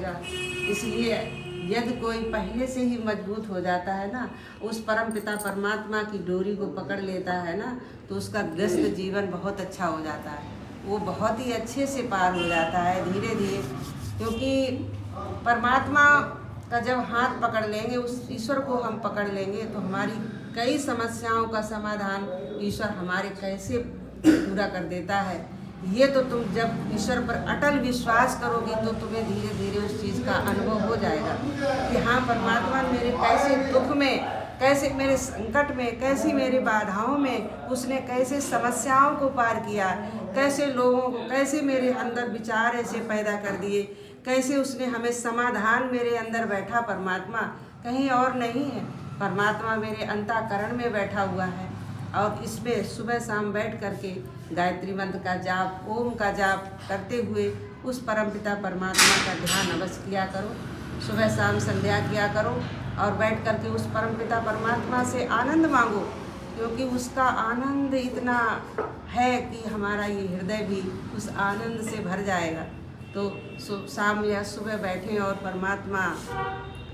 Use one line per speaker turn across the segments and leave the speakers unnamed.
जाएगा। इसलिए यदि कोई पहले से ही मजबूत हो जाता है ना, उस परम पिता परमात्मा की डोरी को पकड़ लेता है ना, तो उसका ग्रस्त जीवन बहुत अच्छा हो जाता है। वो बहुत ही अच्छे से पार हो जाता है धीरे धीरे, क्योंकि परमात्मा का जब हाथ पकड़ लेंगे, उस ईश्वर को हम पकड़ लेंगे, तो हमारी कई समस्याओं का समाधान ईश्वर हमारे कैसे पूरा कर देता है। ये तो तुम जब ईश्वर पर अटल विश्वास करोगे तो तुम्हें धीरे धीरे उस चीज़ का अनुभव हो जाएगा कि हाँ, परमात्मा मेरे कैसे दुख में, कैसे मेरे संकट में, कैसी मेरी बाधाओं में उसने कैसे समस्याओं को पार किया, कैसे लोगों को, कैसे मेरे अंदर विचार ऐसे पैदा कर दिए, कैसे उसने हमें समाधान मेरे अंदर बैठा। परमात्मा कहीं और नहीं है, परमात्मा मेरे अंतःकरण में बैठा हुआ है। और इसमें सुबह शाम बैठ करके गायत्री मंत्र का जाप, ओम का जाप करते हुए उस परमपिता परमात्मा का ध्यान अवश्य किया करो। सुबह शाम संध्या किया करो और बैठ करके उस परमपिता परमात्मा से आनंद मांगो, क्योंकि उसका आनंद इतना है कि हमारा ये हृदय भी उस आनंद से भर जाएगा। तो शाम या सुबह बैठें और परमात्मा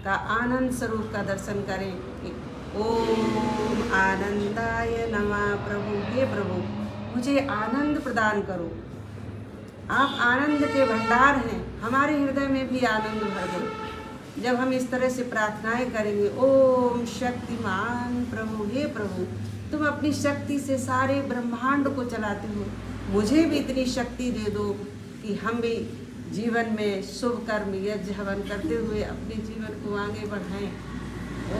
का आनंद स्वरूप का दर्शन करें। ओम आनंदाय नमः। प्रभु, हे प्रभु, मुझे आनंद प्रदान करो। आप आनंद के भंडार हैं, हमारे हृदय में भी आनंद भर दो। जब हम इस तरह से प्रार्थनाएं करेंगे, ओम शक्तिमान प्रभु, हे प्रभु, तुम अपनी शक्ति से सारे ब्रह्मांड को चलाते हो, मुझे भी इतनी शक्ति दे दो कि हम भी जीवन में शुभ कर्म यज्ञ हवन करते हुए अपने जीवन को आगे बढ़ाएं।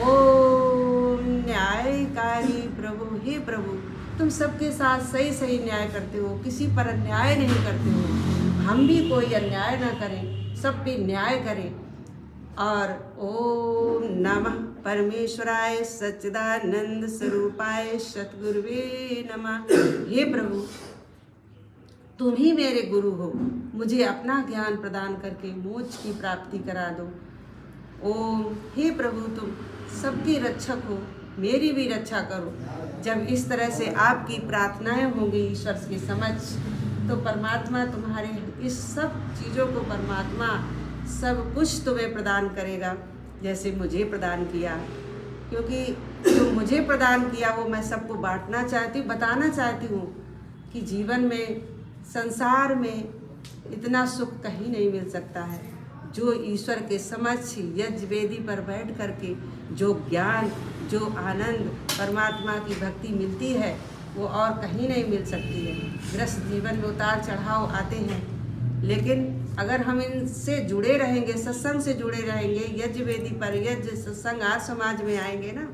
ओम न्यायकारी प्रभु, हे प्रभु, तुम सबके साथ सही सही न्याय करते हो, किसी पर अन्याय नहीं करते हो। हम भी कोई अन्याय ना करें, सब पे न्याय करें। और ओम नमः परमेश्वराय सच्चिदानंद स्वरूपाय सतगुरुवे नमः। हे प्रभु, तुम ही मेरे गुरु हो, मुझे अपना ज्ञान प्रदान करके मोक्ष की प्राप्ति करा दो। ओम, हे प्रभु, तुम सबकी रक्षक हो, मेरी भी रक्षा करो। जब इस तरह से आपकी प्रार्थनाएं होंगी ईश्वर के समक्ष, तो परमात्मा तुम्हारे इस सब चीज़ों को, परमात्मा सब कुछ तुम्हें प्रदान करेगा, जैसे मुझे प्रदान किया। क्योंकि जो मुझे प्रदान किया वो मैं सबको बांटना चाहती हूँ, बताना चाहती हूँ कि जीवन में, संसार में इतना सुख कहीं नहीं मिल सकता है। जो ईश्वर के समक्ष यज्ञ वेदी पर बैठ करके जो ज्ञान, जो आनंद, परमात्मा की भक्ति मिलती है, वो और कहीं नहीं मिल सकती है। ग्रस्त जीवन में उतार चढ़ाव आते हैं, लेकिन अगर हम इनसे जुड़े रहेंगे, सत्संग से जुड़े रहेंगे, यज्ञ वेदी पर यज्ञ सत्संग आज समाज में आएंगे ना,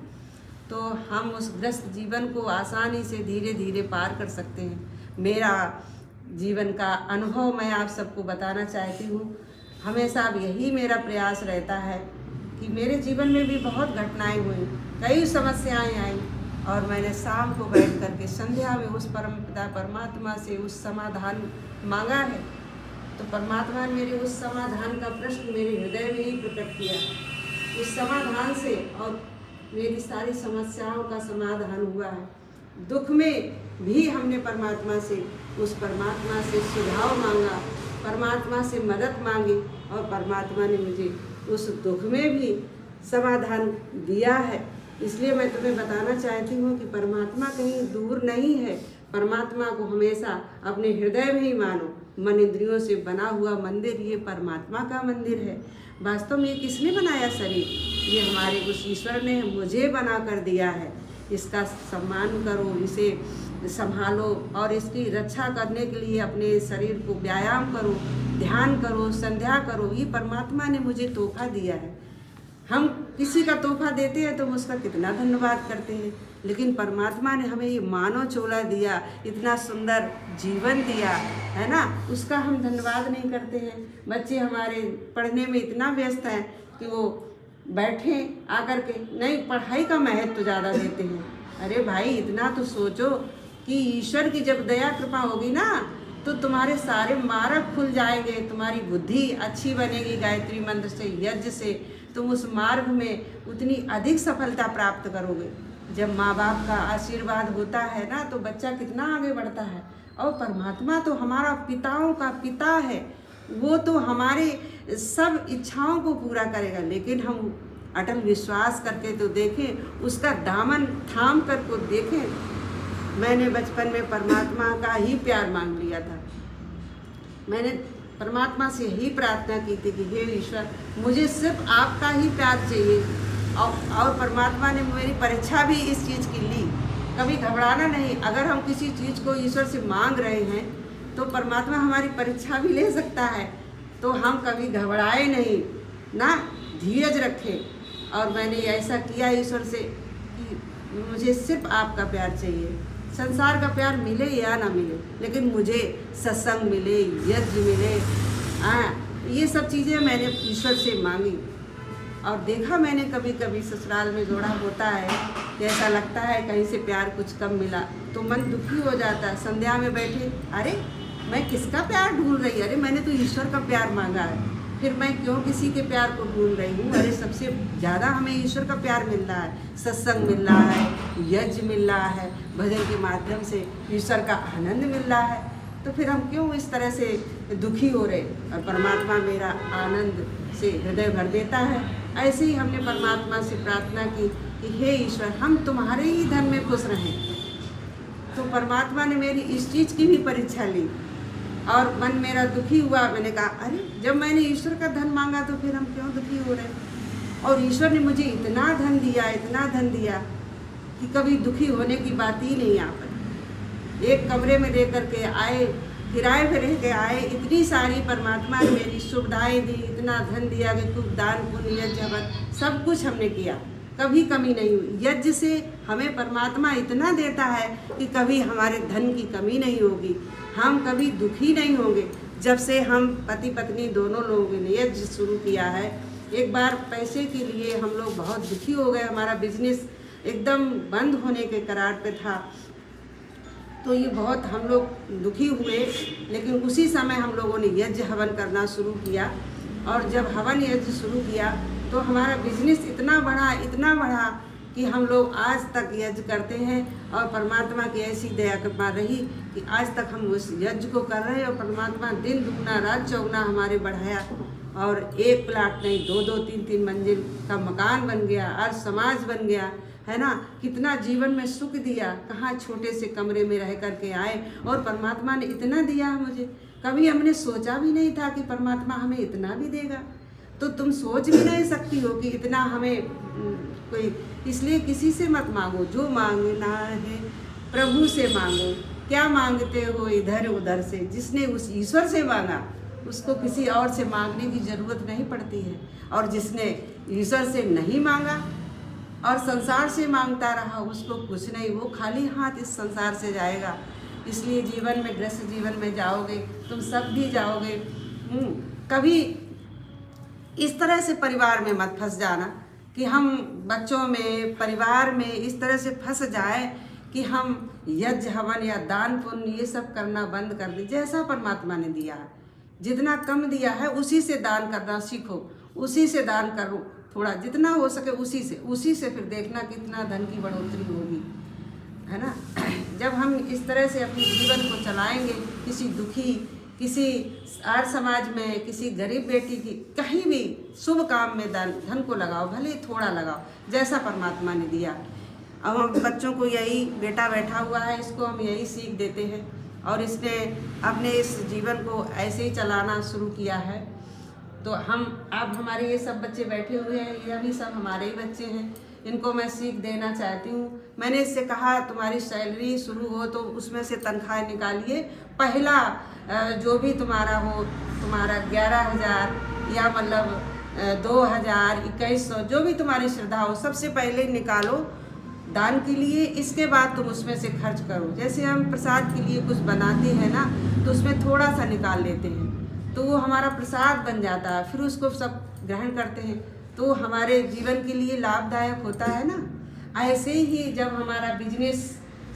तो हम उस ग्रस्त जीवन को आसानी से धीरे धीरे पार कर सकते हैं। मेरा जीवन का अनुभव मैं आप सबको बताना चाहती हूँ। हमेशा अब यही मेरा प्रयास रहता है कि मेरे जीवन में भी बहुत घटनाएं हुई, कई समस्याएं आई, और मैंने शाम को बैठ करके संध्या में उस परमपिता परमात्मा से उस समाधान मांगा है। तो परमात्मा ने मेरे उस समाधान का प्रश्न मेरे हृदय में ही प्रकट किया। उस समाधान से और मेरी सारी समस्याओं का समाधान हुआ है। दुख में भी हमने परमात्मा से, उस परमात्मा से सुझाव मांगा, परमात्मा से मदद मांगी, और परमात्मा ने मुझे उस दुख में भी समाधान दिया है। इसलिए मैं तुम्हें बताना चाहती हूँ कि परमात्मा कहीं दूर नहीं है। परमात्मा को हमेशा अपने हृदय में ही मानो। मन इंद्रियों से बना हुआ मंदिर ये परमात्मा का मंदिर है। वास्तव में ये किसने बनाया शरीर? ये हमारे उस ईश्वर ने मुझे बना कर दिया है। इसका सम्मान करो, इसे संभालो और इसकी रक्षा करने के लिए अपने शरीर को व्यायाम करो, ध्यान करो, संध्या करो। ये परमात्मा ने मुझे तोहफा दिया है। हम किसी का तोहफा देते हैं तो हम उसका कितना धन्यवाद करते हैं, लेकिन परमात्मा ने हमें ये मानव चोला दिया, इतना सुंदर जीवन दिया है ना, उसका हम धन्यवाद नहीं करते हैं। बच्चे हमारे पढ़ने में इतना व्यस्त हैं कि वो बैठे आकर के नहीं, पढ़ाई का महत्व ज़्यादा देते हैं। अरे भाई, इतना तो सोचो कि ईश्वर की जब दया कृपा होगी ना, तो तुम्हारे सारे मार्ग खुल जाएंगे, तुम्हारी बुद्धि अच्छी बनेगी। गायत्री मंत्र से, यज्ञ से तुम उस मार्ग में उतनी अधिक सफलता प्राप्त करोगे। जब माँ बाप का आशीर्वाद होता है ना, तो बच्चा कितना आगे बढ़ता है। और परमात्मा तो हमारा पिताओं का पिता है, वो तो हमारे सब इच्छाओं को पूरा करेगा। लेकिन हम अटल विश्वास करके तो देखें, उसका दामन थाम कर को देखें। मैंने बचपन में परमात्मा का ही प्यार मांग लिया था। मैंने परमात्मा से यही प्रार्थना की थी कि हे ईश्वर, मुझे सिर्फ आपका ही प्यार चाहिए। और परमात्मा ने मेरी परीक्षा भी इस चीज़ की ली। कभी घबराना नहीं। अगर हम किसी चीज़ को ईश्वर से मांग रहे हैं तो परमात्मा हमारी परीक्षा भी ले सकता है, तो हम कभी घबराए नहीं ना, धीरज रखें। और मैंने ऐसा किया ईश्वर से कि मुझे सिर्फ आपका प्यार चाहिए। संसार का प्यार मिले या ना मिले, लेकिन मुझे सत्संग मिले, यज्ञ मिले, ये सब चीज़ें मैंने ईश्वर से मांगी। और देखा मैंने कभी कभी ससुराल में जोड़ा होता है, जैसा लगता है कहीं से प्यार कुछ कम मिला तो मन दुखी हो जाता है। संध्या में बैठे, अरे मैं किसका प्यार ढूंढ रही, अरे मैंने तो ईश्वर का प्यार मांगा है, फिर मैं क्यों किसी के प्यार को ढूंढ रही हूँ। अरे सबसे ज़्यादा हमें ईश्वर का प्यार मिल रहा है, सत्संग मिल रहा है, यज्ञ मिल रहा है, भजन के माध्यम से ईश्वर का आनंद मिल रहा है, तो फिर हम क्यों इस तरह से दुखी हो रहे। और परमात्मा मेरा आनंद से हृदय भर देता है। ऐसे ही हमने परमात्मा से प्रार्थना की कि हे ईश्वर, हम तुम्हारे ही धन में खुश रहें। तो परमात्मा ने मेरी इस चीज़ की भी परीक्षा ली और मन मेरा दुखी हुआ। मैंने कहा, अरे जब मैंने ईश्वर का धन मांगा तो फिर हम क्यों दुखी हो रहे। और ईश्वर ने मुझे इतना धन दिया, इतना धन दिया कि कभी दुखी होने की बात ही नहीं आ पाई। एक कमरे में रह करके आए, किराए पे रह के आए, इतनी सारी परमात्मा ने मेरी सुविधाएं दी, इतना धन दिया कि खूब दान पुण्य यज्ञ हवन सब कुछ हमने किया, कभी कमी नहीं हुई। यज्ञ से हमें परमात्मा इतना देता है कि कभी हमारे धन की कमी नहीं होगी, हम कभी दुखी नहीं होंगे। जब से हम पति पत्नी दोनों लोगों ने यज्ञ शुरू किया है, एक बार पैसे के लिए हम लोग बहुत दुखी हो गए, हमारा बिजनेस एकदम बंद होने के करार पे था, तो ये बहुत हम लोग दुखी हुए। लेकिन उसी समय हम लोगों ने यज्ञ हवन करना शुरू किया, और जब हवन यज्ञ शुरू किया तो हमारा बिजनेस इतना बढ़ा कि हम लोग आज तक यज्ञ करते हैं। और परमात्मा की ऐसी दया कृपा रही कि आज तक हम उस यज्ञ को कर रहे हैं। और परमात्मा दिन दुगना रात चौगुना हमारे बढ़ाया, और एक प्लाट नहीं, 2-2 3-3 मंजिल का मकान बन गया, और समाज बन गया, है ना। कितना जीवन में सुख दिया, कहाँ छोटे से कमरे में रह करके आए, और परमात्मा ने इतना दिया मुझे। कभी हमने सोचा भी नहीं था कि परमात्मा हमें इतना भी देगा। तो तुम सोच भी नहीं सकती हो कि इतना हमें कोई। इसलिए किसी से मत मांगो, जो मांगना है प्रभु से मांगो। क्या मांगते हो इधर उधर से, जिसने उस ईश्वर से मांगा उसको किसी और से मांगने की ज़रूरत नहीं पड़ती है। और जिसने ईश्वर से नहीं मांगा और संसार से मांगता रहा, उसको कुछ नहीं, वो खाली हाथ इस संसार से जाएगा। इसलिए जीवन में, गृहस्थ जीवन में जाओगे, तुम सब भी जाओगे, कभी इस तरह से परिवार में मत फंस जाना कि हम बच्चों में, परिवार में इस तरह से फंस जाए कि हम यज्ञ हवन या दान पुण्य ये सब करना बंद कर दें। जैसा परमात्मा ने दिया है, जितना कम दिया है उसी से दान करना सीखो, उसी से दान करो, थोड़ा जितना हो सके उसी से फिर देखना कितना धन की बढ़ोतरी होगी, है ना। जब हम इस तरह से अपने जीवन को चलाएंगे, किसी दुखी, किसी आर्य समाज में, किसी गरीब बेटी की, कहीं भी शुभ काम में धन को लगाओ, भले थोड़ा लगाओ, जैसा परमात्मा ने दिया। अब हम बच्चों को यही, बेटा बैठा हुआ है, इसको हम यही सीख देते हैं, और इसने अपने इस जीवन को ऐसे ही चलाना शुरू किया है। तो हम, अब हमारे ये सब बच्चे बैठे हुए हैं, ये भी सब हमारे ही बच्चे हैं, इनको मैं सीख देना चाहती हूँ। मैंने इससे कहा, तुम्हारी सैलरी शुरू हो तो उसमें से तनख्वाह निकालिए, पहला जो भी तुम्हारा हो, तुम्हारा 11,000 या मतलब 2,000, 2,100, जो भी तुम्हारी श्रद्धा हो, सबसे पहले निकालो दान के लिए। इसके बाद तुम उसमें से खर्च करो। जैसे हम प्रसाद के लिए कुछ बनाते हैं ना, तो उसमें थोड़ा सा निकाल लेते हैं, तो वो हमारा प्रसाद बन जाता है, फिर उसको सब ग्रहण करते हैं, तो हमारे जीवन के लिए लाभदायक होता है ना। ऐसे ही जब हमारा बिजनेस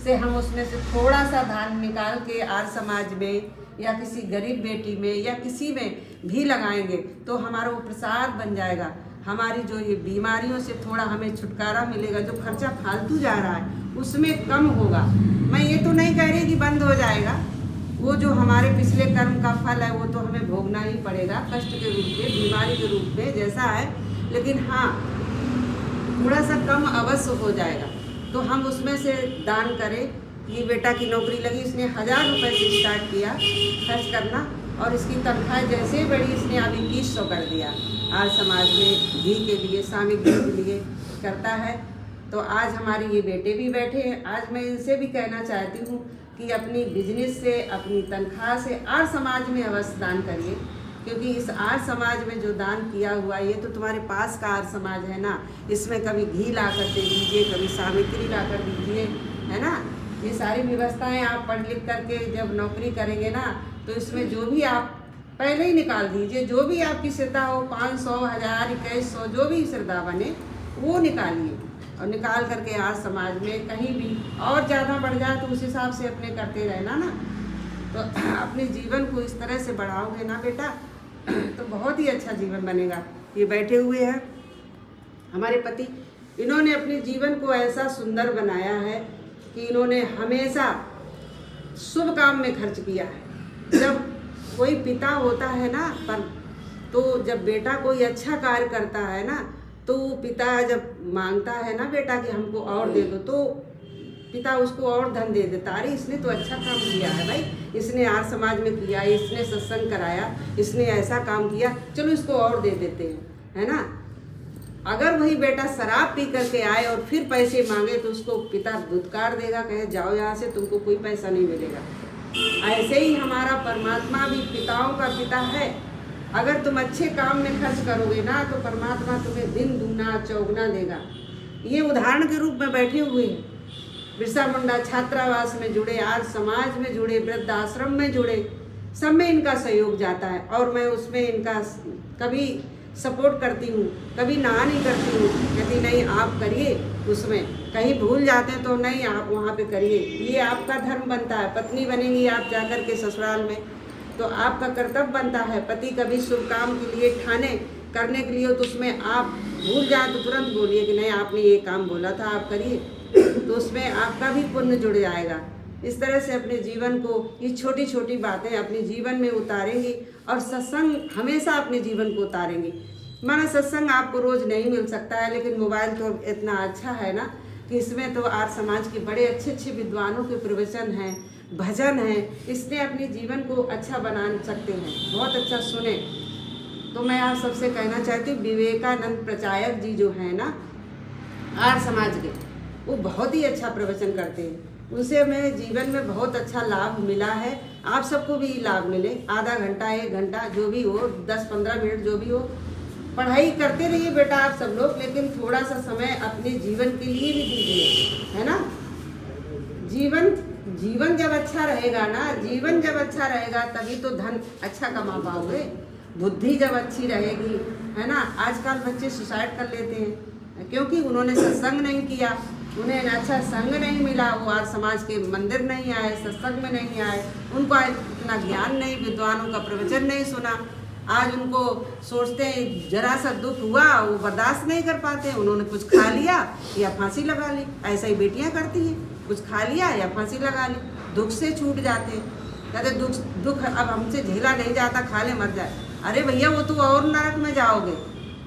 से हम उसमें से थोड़ा सा दान निकाल के आर्य समाज में या किसी गरीब बेटी में या किसी में भी लगाएंगे, तो हमारा वो प्रसाद बन जाएगा। हमारी जो ये बीमारियों से थोड़ा हमें छुटकारा मिलेगा, जो खर्चा फालतू जा रहा है उसमें कम होगा। मैं ये तो नहीं कह रही कि बंद हो जाएगा, वो जो हमारे पिछले कर्म का फल है वो तो हमें भोगना ही पड़ेगा, कष्ट के रूप में, बीमारी के रूप में जैसा है। लेकिन हाँ, थोड़ा सा कम अवश्य हो जाएगा, तो हम उसमें से दान करें। ये बेटा की नौकरी लगी, इसने 1000 रुपये से स्टार्ट किया खर्च करना, और इसकी तनख्वाह जैसे ही बढ़ी इसने अभी 2100 कर दिया। आज समाज में घी के लिए, सामग्री के लिए करता है। तो आज हमारे ये बेटे भी बैठे हैं। आज मैं इनसे भी कहना चाहती हूँ कि अपनी बिजनेस से, अपनी तनख्वाह से आर्य समाज में अवश्य दान करिए, क्योंकि इस आर्य समाज में जो दान किया हुआ ये तो तुम्हारे पास का आर्य समाज है ना। इसमें कभी घी ला कर दे दीजिए, कभी सामग्री ला कर दीजिए, है ना। ये सारी व्यवस्थाएं आप पढ़ लिख करके जब नौकरी करेंगे ना, तो इसमें जो भी आप पहले ही निकाल दीजिए, जो भी आपकी श्रद्धा हो, 500, 1000, 2100, जो भी श्रद्धा बने वो निकालिए, और निकाल करके आज समाज में कहीं भी और ज़्यादा बढ़ जाए तो उस हिसाब से अपने करते रहना ना। तो अपने जीवन को इस तरह से बढ़ाओगे ना बेटा, तो बहुत ही अच्छा जीवन बनेगा। ये बैठे हुए हैं हमारे पति, इन्होंने अपने जीवन को ऐसा सुंदर बनाया है कि इन्होंने हमेशा शुभ काम में खर्च किया है। जब कोई पिता होता है ना, पर तो जब बेटा कोई अच्छा कार्य करता है ना, तो पिता जब मांगता है ना बेटा कि हमको और दे दो, तो पिता उसको और धन दे देता। अरे इसने तो अच्छा काम किया है भाई, इसने आर्य समाज में किया, इसने सत्संग कराया, इसने ऐसा काम किया, चलो इसको और दे देते हैं, है ना। अगर वही बेटा शराब पी करके आए और फिर पैसे मांगे तो उसको पिता धुतकार देगा, कहे जाओ यहाँ से, तुमको कोई पैसा नहीं मिलेगा। ऐसे ही हमारा परमात्मा भी पिताओं का पिता है। अगर तुम अच्छे काम में खर्च करोगे ना, तो परमात्मा तुम्हें दिन दूना चौगुना देगा। ये उदाहरण के रूप में बैठे हुए हैं। बिरसा मुंडा छात्रावास में जुड़े, आर्य समाज में जुड़े, वृद्ध आश्रम में जुड़े, सब में इनका सहयोग जाता है, और मैं उसमें इनका कभी सपोर्ट करती हूँ, कभी ना नहीं करती हूँ। यदि नहीं आप करिए, उसमें कहीं भूल जाते हैं तो नहीं, आप वहाँ पे करिए, ये आपका धर्म बनता है। पत्नी बनेंगी आप जाकर के ससुराल में, तो आपका कर्तव्य बनता है। पति कभी शुभ काम के लिए ठाने करने के लिए हो, तो उसमें आप भूल जाए तो तुरंत बोलिए कि नहीं आपने ये काम बोला था, आप करिए, तो उसमें आपका भी पुण्य जुड़ जाएगा। इस तरह से अपने जीवन को, ये छोटी छोटी बातें अपने जीवन में उतारेंगी, और सत्संग हमेशा अपने जीवन को उतारेंगी। माना सत्संग आपको रोज़ नहीं मिल सकता है, लेकिन मोबाइल तो इतना अच्छा है ना कि इसमें तो आर्य समाज के बड़े अच्छे अच्छे विद्वानों के प्रवचन हैं, भजन हैं, इसने अपने जीवन को अच्छा बना सकते हैं। बहुत अच्छा सुने। तो मैं आप सबसे कहना चाहती हूँ, विवेकानंद प्रचायक जी जो हैं ना आर्य समाज के, वो बहुत ही अच्छा प्रवचन करते हैं। उनसे हमें जीवन में बहुत अच्छा लाभ मिला है। आप सबको भी लाभ मिले। आधा घंटा, 1 घंटा, जो भी हो, 10-15 मिनट जो भी हो, पढ़ाई करते रहिए बेटा आप सब लोग, लेकिन थोड़ा सा समय अपने जीवन के लिए भी दीजिए, है ना। जीवन जब अच्छा रहेगा ना, जीवन जब अच्छा रहेगा तभी तो धन अच्छा कमा पाओगे। बुद्धि जब अच्छी रहेगी, है ना। आजकल बच्चे सुसाइड कर लेते हैं क्योंकि उन्होंने सत्संग नहीं किया, उन्हें अच्छा संग नहीं मिला, वो आर्य समाज के मंदिर नहीं आए, सत्संग में नहीं आए, उनको इतना ज्ञान नहीं, विद्वानों का प्रवचन नहीं सुना। आज उनको सोचते हैं जरा सा दुख हुआ, वो बर्दाश्त नहीं कर पाते, उन्होंने कुछ खा लिया या फांसी लगा ली। ऐसा ही बेटियां करती हैं, कुछ खा लिया या फांसी लगा ली, दुख से छूट जाते हैं। कहते दुख अब हमसे झेला नहीं जाता, खा ले मर जाए। अरे भैया वो तो और नरक में जाओगे।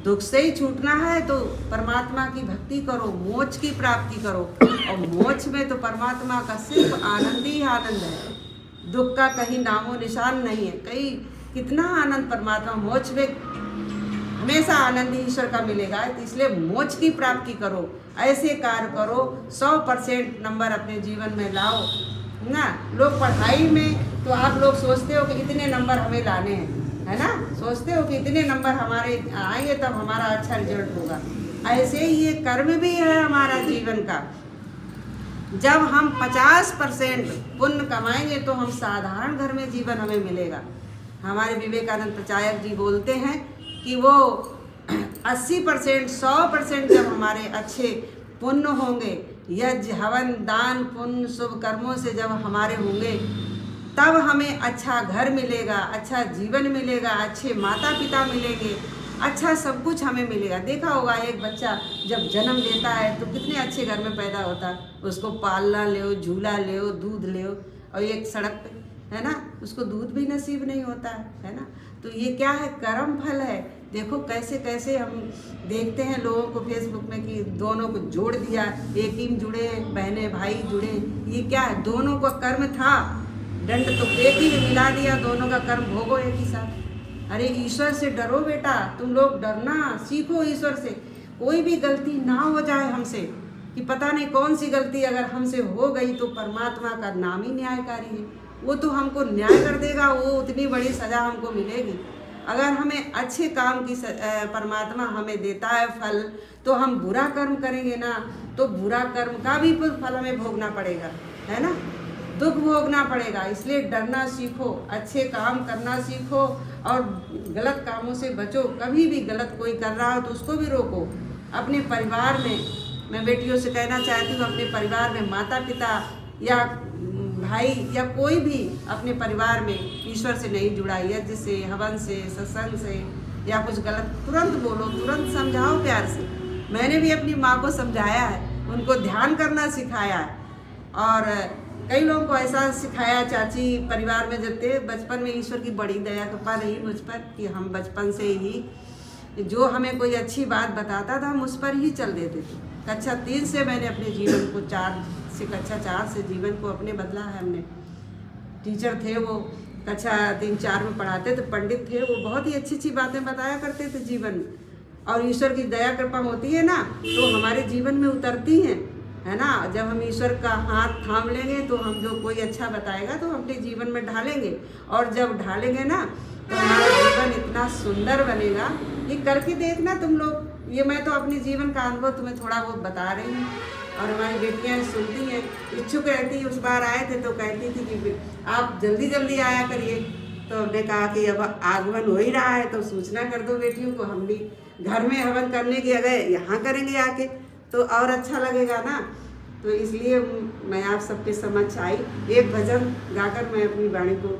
दुख से ही छूटना है तो परमात्मा की भक्ति करो, मोक्ष की प्राप्ति करो, और मोक्ष में तो परमात्मा का सिर्फ आनंद ही आनंद है। दुख का कहीं नामो निशान नहीं है। कहीं कितना आनंद परमात्मा, मोक्ष में हमेशा आनंद ईश्वर का मिलेगा। तो इसलिए मोक्ष की प्राप्ति करो, ऐसे कार्य करो, 100% नंबर अपने जीवन में लाओ ना। लोग पढ़ाई में तो आप लोग सोचते हो कि इतने नंबर हमें लाने हैं, है ना, सोचते हो कि इतने नंबर हमारे आएंगे तब हमारा अच्छा रिजल्ट होगा। ऐसे ही ये कर्म भी है हमारा जीवन का। जब हम 50% पुण्य कमाएंगे तो हम साधारण घर में जीवन हमें मिलेगा। हमारे विवेकानंद प्रचायक जी बोलते हैं कि वो 80%, 100% जब हमारे अच्छे पुण्य होंगे, यज्ञ हवन दान पुण्य शुभ कर्मों से जब हमारे होंगे, तब हमें अच्छा घर मिलेगा, अच्छा जीवन मिलेगा, अच्छे माता पिता मिलेंगे, अच्छा सब कुछ हमें मिलेगा। देखा होगा एक बच्चा जब जन्म लेता है तो कितने अच्छे घर में पैदा होता है, उसको पालना ले, झूला ले, दूध ले, और एक सड़क पे, है ना, उसको दूध भी नसीब नहीं होता है ना। तो ये क्या है, कर्म फल है। देखो कैसे कैसे हम देखते हैं लोगों को फेसबुक में कि दोनों को जोड़ दिया, एक टीम जुड़े, बहनें भाई जुड़े, ये क्या है, दोनों का कर्म था, दंड तो एक ही में मिला दिया, दोनों का कर्म भोगो एक ही साथ। अरे ईश्वर से डरो बेटा, तुम लोग डरना सीखो ईश्वर से। कोई भी गलती ना हो जाए हमसे, कि पता नहीं कौन सी गलती अगर हमसे हो गई तो परमात्मा का नाम ही न्यायकारी है, वो तो हमको न्याय कर देगा, वो उतनी बड़ी सज़ा हमको मिलेगी। अगर हमें अच्छे काम की परमात्मा हमें देता है फल, तो हम बुरा कर्म करेंगे ना, तो बुरा कर्म का भी फल हमें भोगना पड़ेगा, है ना, दुख भोगना पड़ेगा। इसलिए डरना सीखो, अच्छे काम करना सीखो और गलत कामों से बचो। कभी भी गलत कोई कर रहा हो तो उसको भी रोको। अपने परिवार में, मैं बेटियों से कहना चाहती हूँ, अपने परिवार में माता पिता या भाई या कोई भी अपने परिवार में ईश्वर से नहीं जुड़ा, यज्ञ से, हवन से, सत्संग से या कुछ गलत, तुरंत बोलो, तुरंत समझाओ प्यार से। मैंने भी अपनी माँ को समझाया है, उनको ध्यान करना सिखाया है। और कई लोगों को ऐसा सिखाया, चाची परिवार में जब थे बचपन में, ईश्वर की बड़ी दया कृपा रही मुझ पर कि हम बचपन से ही जो हमें कोई अच्छी बात बताता था हम उस पर ही चल देते थे। कक्षा 3 से मैंने अपने जीवन को कक्षा 4 से जीवन को अपने बदला है हमने। टीचर थे वो, कक्षा 3-4 में पढ़ाते थे, पंडित थे वो, बहुत ही अच्छी अच्छी बातें बताया करते थे जीवन में। और ईश्वर की दया कृपा होती है ना, तो हमारे जीवन में उतरती हैं, है ना। जब हम ईश्वर का हाथ थाम लेंगे तो हम जो कोई अच्छा बताएगा तो अपने जीवन में ढालेंगे, और जब ढालेंगे ना तो हमारा जीवन इतना सुंदर बनेगा। ये करके देखना तुम लोग, ये मैं तो अपने जीवन का अनुभव तुम्हें थोड़ा बहुत बता रही हूँ। और हमारी बेटियाँ सुनती हैं, इच्छुक रहती, उस बार आए थे तो कहती थी कि आप जल्दी जल्दी आया करिए। तो हमने कहा कि अब आगमन हो ही रहा है तो सूचना कर दो बेटियों को, हम भी घर में हवन करने की अगर यहाँ करेंगे आके तो और अच्छा लगेगा ना। तो इसलिए मैं आप सबके समक्ष आई, एक भजन गाकर मैं अपनी वाणी को